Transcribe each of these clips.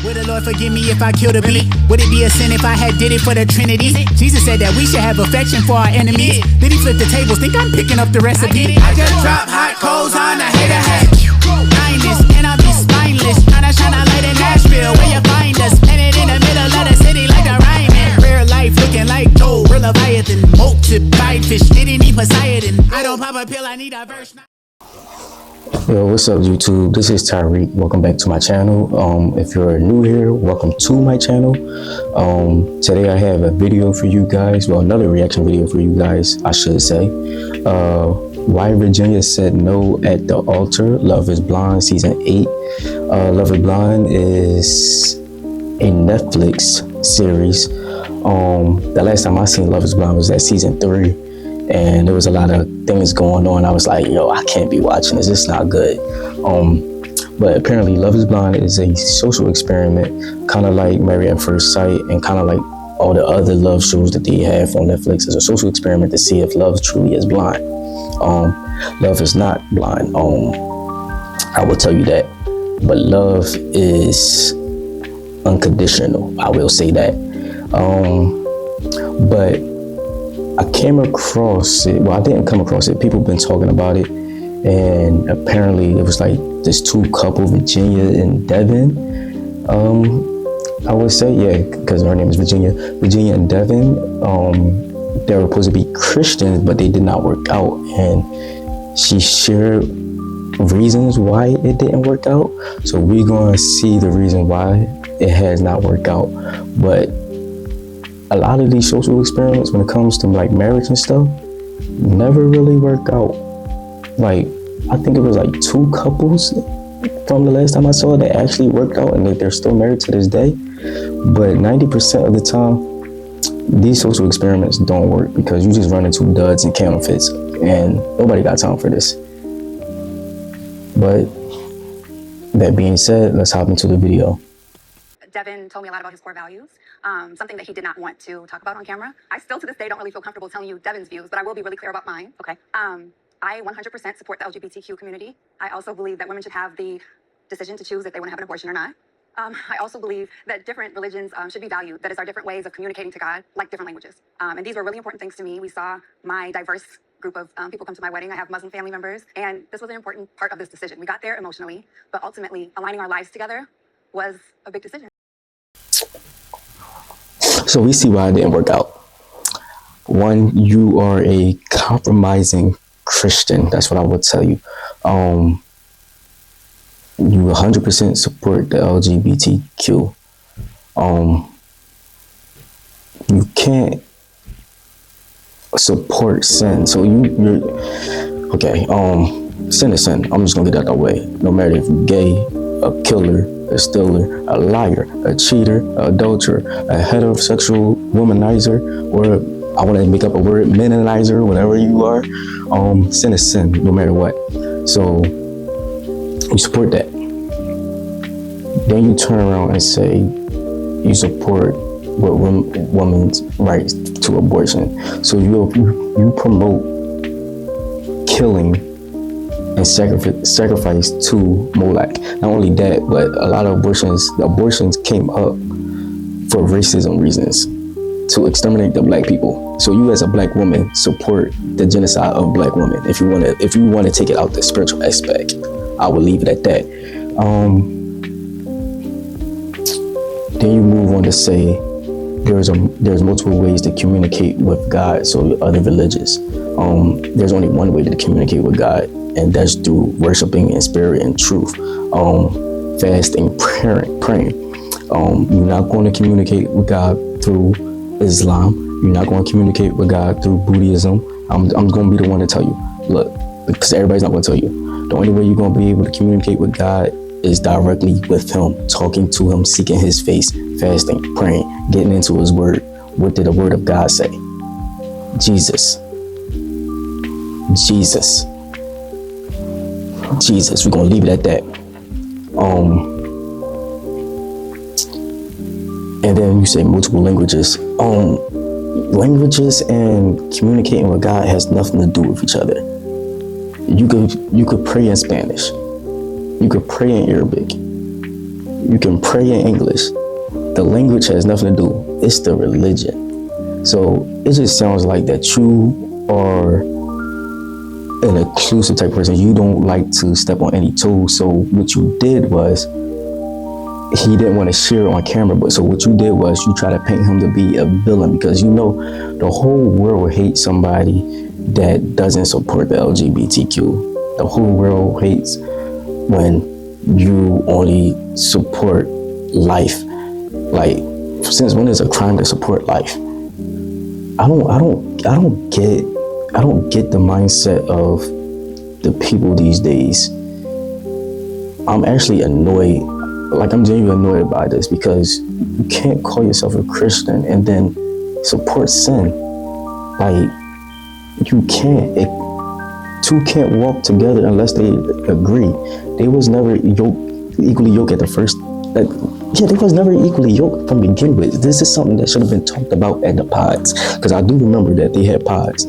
Would the Lord forgive me if I killed a bee? Would it be a sin if I had did it for the Trinity? Jesus said that we should have affection for our enemies. Then he flipped the tables, think I'm picking up the recipe. I just drop hot coals on a hater hat. Kindness, and I'll be spineless. Tryna shine a light in Nashville, where you find us. Planted in the middle of the city like a rhyming. Rare life looking like gold, real Leviathan. Multiplied fish, didn't need Poseidon. I don't pop a pill, I need a verse. Yo, what's up YouTube? This is Tyreek. Welcome back to my channel. If you're new here, welcome to my channel. Today I have a video for you guys, well, another reaction video for you guys, I should say. Why Virginia Said No at the Altar, Love is Blind Season 8. Love is Blind is a Netflix series. The last time I seen Love is Blind was at Season 3. And there was a lot of things going on. I was like, yo, I can't be watching this. It's not good. But apparently Love is Blind is a social experiment, kind of like Married at First Sight and kind of like all the other love shows that they have on Netflix. It's a social experiment to see if love truly is blind. Love is not blind. I will tell you that. But love is unconditional. I will say that. But I came across it. Well, I didn't come across it. People have been talking about it. And apparently it was like this two couple, Virginia and Devin. I would say, yeah, because her name is Virginia. Virginia and Devin, they were supposed to be Christians, but they did not work out. And she shared reasons why it didn't work out. So we're going to see the reason why it has not worked out. But a lot of these social experiments, when it comes to like marriage and stuff, never really work out. Like, I think it was like two couples from the last time I saw it that actually worked out, and they're still married to this day. But 90% of the time, these social experiments don't work because you just run into duds and counterfeits, and nobody got time for this. But that being said, let's hop into the video. Devin told me a lot about his core values, something that he did not want to talk about on camera. I still to this day don't really feel comfortable telling you Devin's views, but I will be really clear about mine. Okay. I 100% support the LGBTQ community. I also believe that women should have the decision to choose if they want to have an abortion or not. I also believe that different religions should be valued. That is our different ways of communicating to God, like different languages. And these were really important things to me. We saw my diverse group of people come to my wedding. I have Muslim family members, and this was an important part of this decision. We got there emotionally, but ultimately aligning our lives together was a big decision. So we see why it didn't work out. One, you are a compromising Christian. That's what I would tell you. You 100% support the LGBTQ. You can't support sin. So you're okay. Sin is sin. I'm just gonna get that way. No matter if you're gay, a killer, a stealer, a liar, a cheater, an adulterer, a heterosexual womanizer, or I want to make up a word, menonizer, whatever you are. Sin is sin, no matter what. So you support that. Then you turn around and say you support women's rights to abortion. So you promote killing and sacrifice to Moloch. Not only that, but a lot of abortions came up for racism reasons, to exterminate the black people. So you as a black woman support the genocide of black women. If you want to take it out the spiritual aspect, I will leave it at that. Then you move on to say there's multiple ways to communicate with God. So other religions, there's only one way to communicate with God, and that's through worshiping in spirit and truth, fasting, praying. You're not going to communicate with God through Islam. You're not going to communicate with God through Buddhism. I'm going to be the one to tell you, look, because everybody's not going to tell you. The only way you're going to be able to communicate with God is directly with Him, talking to Him, seeking His face, fasting, praying, getting into His word. What did the word of God say? Jesus. We're going to leave it at that. And then you say multiple languages. Languages and communicating with God has nothing to do with each other. You could pray in Spanish. You could pray in Arabic. You can pray in English. The language has nothing to do. It's the religion. So it just sounds like that you are an inclusive type person. You don't like to step on any toes. So what you did was, he didn't want to share it on camera, but so what you did was you try to paint him to be a villain, because you know the whole world hates somebody that doesn't support the LGBTQ. The whole world hates when you only support life. Like, since when is a crime to support life? I don't get the mindset of the people these days. I'm actually annoyed. Like, I'm genuinely annoyed by this, because you can't call yourself a Christian and then support sin. Like, you can't. Two can't walk together unless they agree. They was never equally yoked at the first. They was never equally yoked from begin with. This is something that should have been talked about at the pods, because I do remember that they had pods.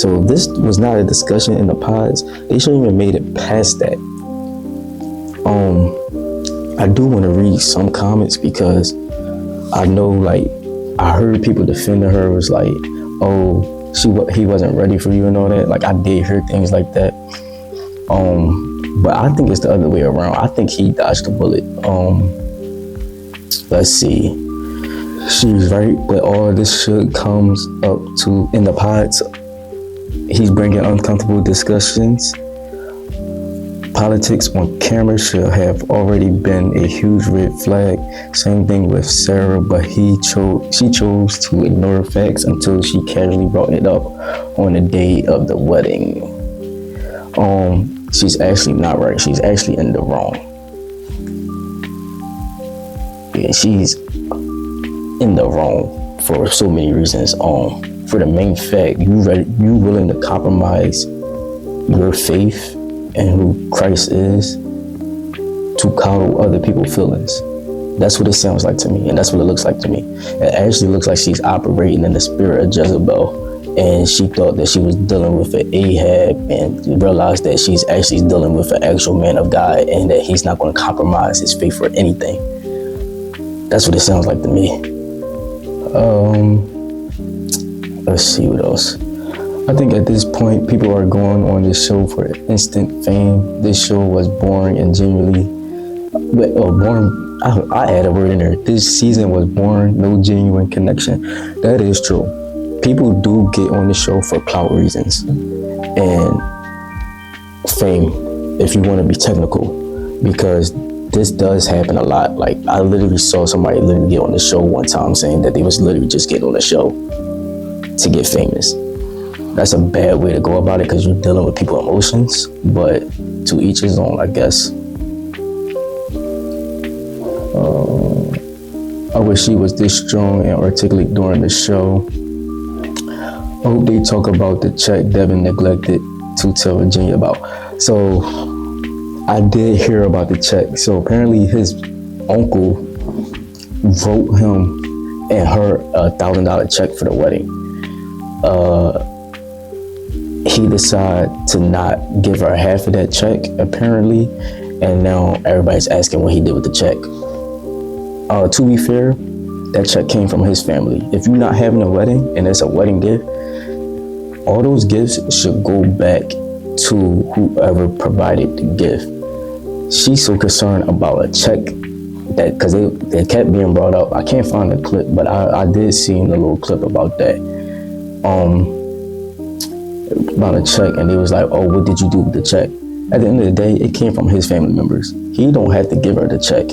So if this was not a discussion in the pods, they shouldn't even made it past that. I do want to read some comments, because I know, like, I heard people defending her. It was like, oh, he wasn't ready for you and all that. Like, I did hear things like that. But I think it's the other way around. I think he dodged the bullet. Let's see. She's right, but all this shit comes up to in the pods. He's bringing uncomfortable discussions. Politics on camera should have already been a huge red flag. Same thing with Sarah, but she chose to ignore facts until she casually brought it up on the day of the wedding. She's actually not right. She's actually in the wrong. Yeah, she's in the wrong for so many reasons. For the main fact, you willing to compromise your faith and who Christ is to coddle other people's feelings. That's what it sounds like to me, and that's what it looks like to me. It actually looks like she's operating in the spirit of Jezebel, and she thought that she was dealing with an Ahab, and realized that she's actually dealing with an actual man of God, and that he's not going to compromise his faith for anything. That's what it sounds like to me. Let's see what else. I think at this point, people are going on this show for instant fame. This show was boring and genuinely, boring. I add a word in there. This season was boring, no genuine connection. That is true. People do get on the show for clout reasons and fame, if you want to be technical, because this does happen a lot. Like, I literally saw somebody literally get on the show one time saying that they was literally just getting on the show to get famous. That's a bad way to go about it, because you're dealing with people's emotions, but to each his own, I guess. I wish she was this strong and articulate during the show. I hope they talk about the check Devin neglected to tell Virginia about. So I did hear about the check. So apparently his uncle wrote him and her $1,000 check for the wedding. He decided to not give her half of that check, apparently, and now everybody's asking what he did with the check. To be fair, that check came from his family. If you're not having a wedding and it's a wedding gift, all those gifts should go back to whoever provided the gift. She's so concerned about a check that, because they kept being brought up. I can't find the clip, but I did see a little clip about that. About a check, and they was like, oh, what did you do with the check? At the end of the day, it came from his family members. He don't have to give her the check.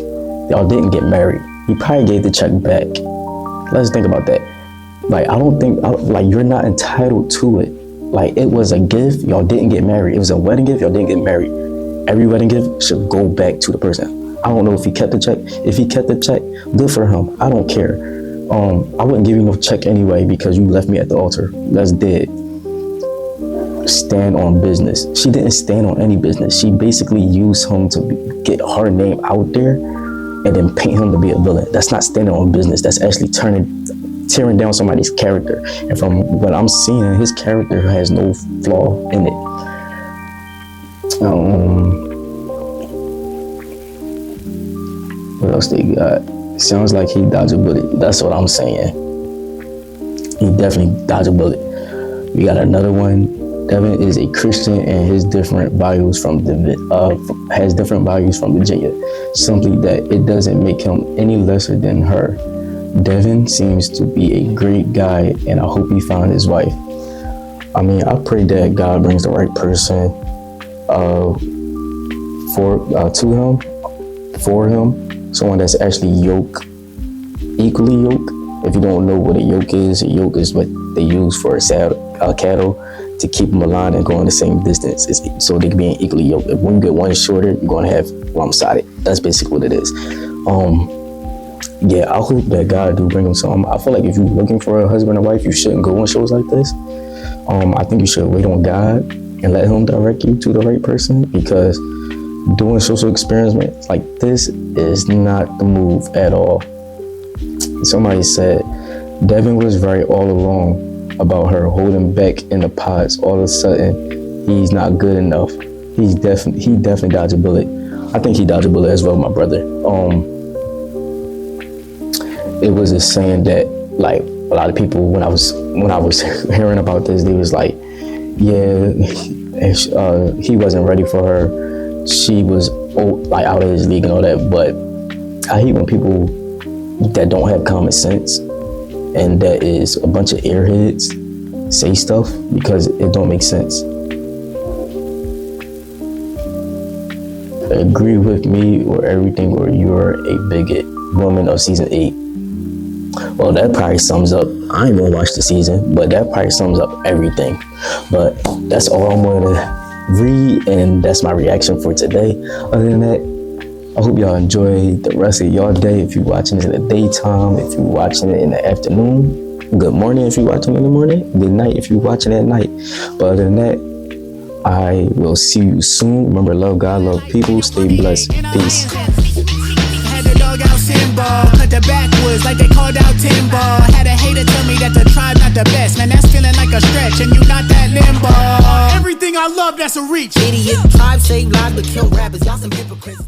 Y'all didn't get married. He probably gave the check back. Let's think about that. Like, I don't think, like, you're not entitled to it. Like, it was a gift, y'all didn't get married. It was a wedding gift, y'all didn't get married. Every wedding gift should go back to the person. I don't know if he kept the check. If he kept the check, good for him. I don't care. I wouldn't give you no check anyway, because you left me at the altar. That's dead. Stand on business. She didn't stand on any business. She basically used him to get her name out there and then paint him to be a villain. That's not standing on business. That's actually tearing down somebody's character. And from what I'm seeing, his character has no flaw in it. What else they got? Sounds like he dodged a bullet. That's what I'm saying. He definitely dodged a bullet. We got another one. Devin is a Christian and has different values from Virginia. Simply that it doesn't make him any lesser than her. Devin seems to be a great guy, and I hope he found his wife. I mean, I pray that God brings the right person for him, someone that's actually equally yoked. If you don't know what a yoke is what they use for cattle to keep them aligned and going the same distance. So they can be equally yoked. If one get one shorter, you're going to have one sided. That's basically what it is. Yeah, I hope that God do bring him some. I feel like if you're looking for a husband or wife, you shouldn't go on shows like this. I think you should wait on God and let him direct you to the right person, because doing social experiments like this is not the move at all. Somebody said Devin was right all along about her holding back in the pods. All of a sudden, he's not good enough. He definitely dodged a bullet. I think he dodged a bullet as well, my brother. It was a saying that, like, a lot of people, when I was hearing about this, they was like, yeah, he wasn't ready for her. She was out of his league and all that. But I hate when people that don't have common sense and that is a bunch of airheads say stuff, because it don't make sense. Agree with me or everything, or you're a bigot. Woman of season 8. Well, that probably sums up, I ain't gonna watch the season, but that probably sums up everything. But that's all I'm gonna read, and that's my reaction for today. Other than that, I hope y'all enjoy the rest of y'all day. If you're watching it in the daytime, if you're watching it in the afternoon, good morning if you're watching it in the morning, good night if you're watching it at night. But other than that, I will see you soon. Remember, love God, love people, stay blessed. Peace. Cut the backwards like they called out timber. Had a hater tell me that the tribe not the best. Man, that's feeling like a stretch, and you not that limbo. Everything I love, that's a reach. Idiot, tribe save lives but kill rappers. Y'all some hypocrites.